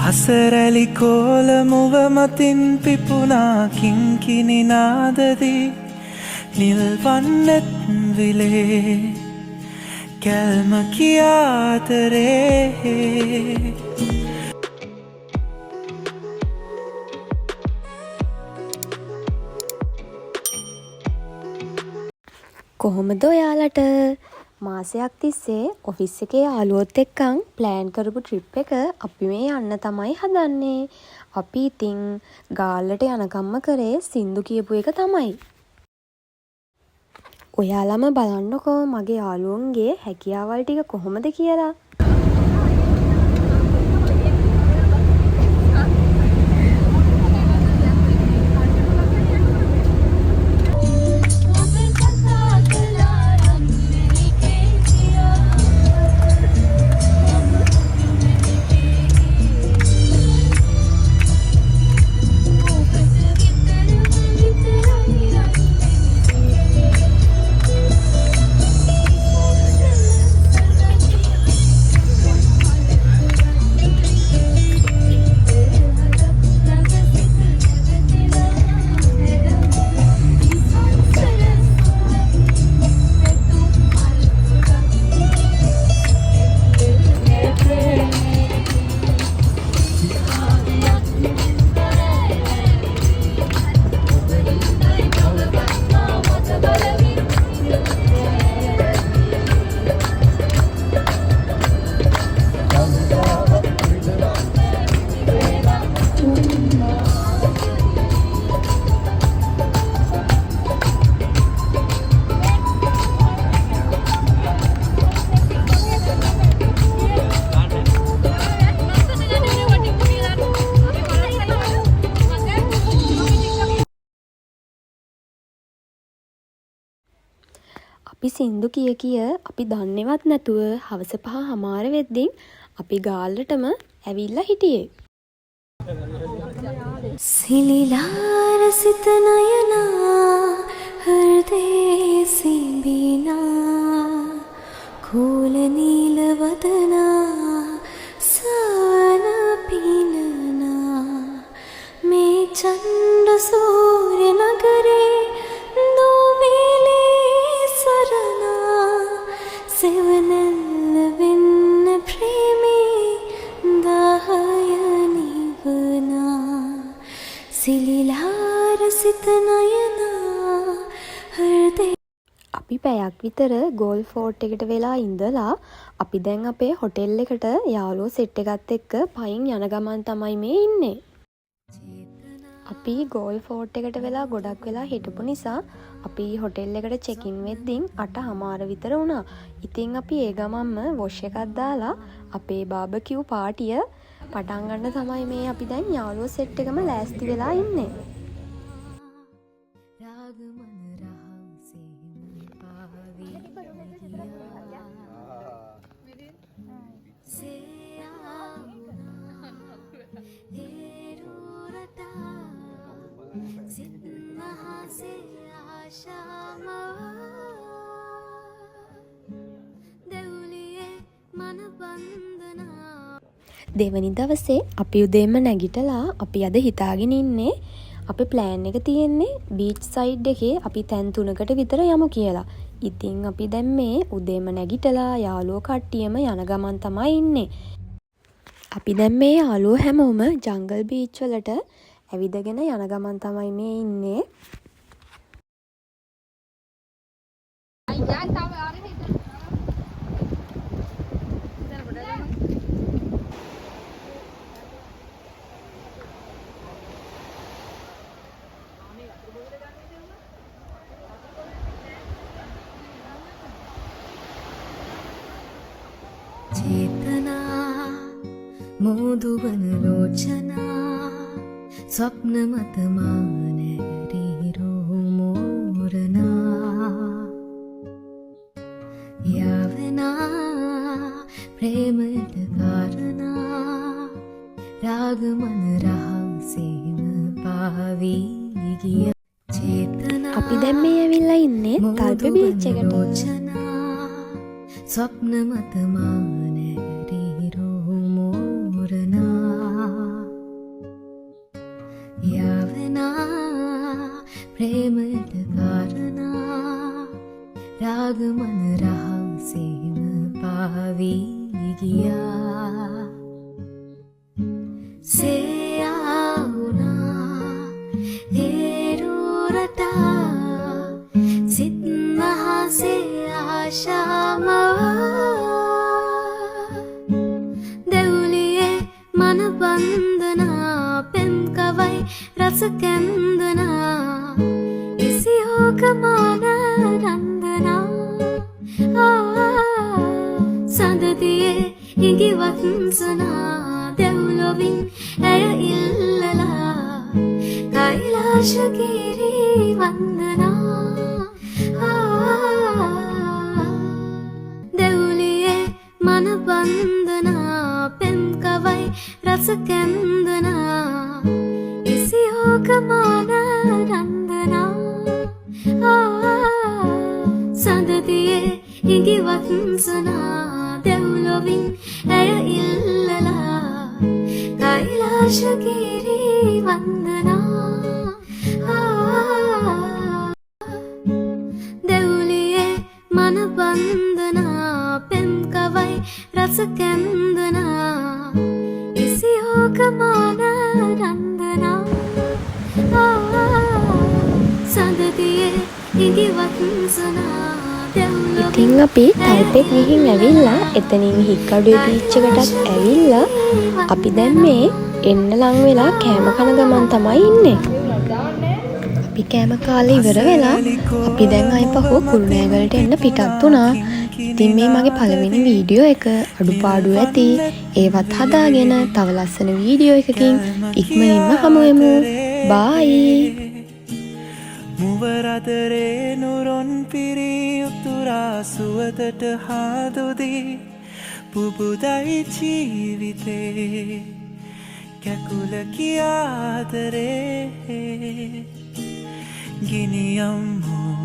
අසරැලි කෝල මුව මතින් පිපුණා කිංකිණි නාදදී නිල්වන්නෙත් විලේ කැල්ම කියාතරේ කොහොමද ඔයාලට මාසයක් තිස්සේ ඔෆිස් එකේ යාළුවොත් එක්කන් ප්ලෑන් කරපු ට්‍රිප් එක අපි මේ යන්න තමයි හදන්නේ. අපි ඉතින් ගාල්ලට යනකම්ම කරේ සින්දු කියපු එක තමයි. ඔයාලම බලන්නකෝ මගේ යාළුවන්ගේ හැකියාවල් ටික කොහොමද කියලා. අපි සින්දු කිය අපි දන්නේවත් නැතුව හවස 5:00 වෙද්දී අපි ගාල්ලටම ඇවිල්ලා හිටියේ. සිලිලාර සිත නයනා හෘදේ සිඹිනා කෝල නීල වදනා සවන පිනනා මේ චන්ද සූර්ය නගරේ සෙවනල්ල වෙන්න ප්‍රේමේ දාහය නිවනා සිලිලාර සිත නයනා හෘදේ. අපි පැයක් විතර ගෝල් ෆෝර්ට් එකට වෙලා ඉඳලා අපි දැන් අපේ හොටෙල් එකට යාළුවෝ සෙට් එකත් එක්ක පයින් යන ගමන් තමයි මේ ඉන්නේ. අපි ගෝල් ෆෝර්ට් එකට වෙලා ගොඩක් වෙලා හිටපු නිසා අපි හොටෙල් එකට චෙක් ඉන් වෙද්දී 8:00 විතර වුණා. ඉතින් අපි ඒ ගමන්ම වොෂ් එකක් දාලා අපේ බාබකියු පාටිය පටන් ගන්න තමයි මේ අපි දැන් යාළුවෝ සෙට් එකම ලෑස්ති වෙලා ඉන්නේ. දෙවනි දවසේ අපි උදේම නැගිටලා අපි අද හිතාගෙන ඉන්නේ අපේ ප්ලෑන් එක තියෙන්නේ බීච් සයිඩ් එකේ අපි තැන් 3කට විතර යමු කියලා. ඉතින් අපි දැන් මේ උදේම නැගිටලා යාළුවෝ කට්ටියම යන ගමන් තමයි ඉන්නේ. අපි දැන් මේ යාළුවෝ හැමෝම ජංගල් බීච් වලට ඇවිදගෙන යන ගමන් තමයි මේ ඉන්නේ. චේතනා මෝදුවන ලෝචනා ස්වප්න මත මානරිරෝ මෝරනා යාවනා ප්‍රේමයට කාරණා රාගමන රහසේම පාවී ගිය චේතනා. අපි දැන් මේ ඇවිල්ලා ඉන්නේ තල්ප බීච් එකට. ස්වප්න මත මානරිරෝ මෝරනා රාගමන රහසේම පාවී ගියා සේයා වුණා හේරුරටා සිත් මහසේ ආශාමවා දෙවුලියේ මන බන්ධනා පෙම් කවයි රස කැන්දනා ඉසිහෝකමාන රන්දනා සඳතියේ ඉඟිවත්සනා දෙව්ලොවින් ඇය ඉල්ලලා කෛලාශගිරී වන්දනා දෙව්ලියේ මන බන්ධනා පෙම් කවයි රස කැන්දනා ඉසිහෝකමාන රන්දනා සඳතියේ ඉඟිවත්සනා දෙව්ලොවින් ඇය ඉල්ලලා කෛලාශගිරී වන්දනා දෙව්ලියේ මන බන්ධනා පෙම් කවයි රස කැන්දනා ඉසිහෝකමාන රන්දනා සඳතියේ ඉඟිවත්සනා ඉතින් අපි තල්පෙක් ගිහින් ඇවිල්ලා එතනින් හික්කඩුවේ බීච් එකටත් ඇවිල්ලා අපි දැන් මේ එන්න ලං වෙලා කෑම කන ගමන් තමයි ඉන්නේ. අපි කෑම කාලේ ඉවර වෙලා අපි දැන් ආයිපහුව කුරුණෑගලට එන්න පිටත් වුණා. ඉතින් මේ මගේ පළවෙනි වීඩියෝ එක අඩුපාඩු ඇති ඒවත් හදාගෙන තව ලස්සන වීඩියෝ එකකින් ඉක්මනින්ම හමු වෙමු. බයි. මුවරදරේ නුරොන් පිරි උතුරා සුවතට හාදුදී පුබුදයි ජීවිතේ කැකුල කියාදරේ ගිනියම්මෝ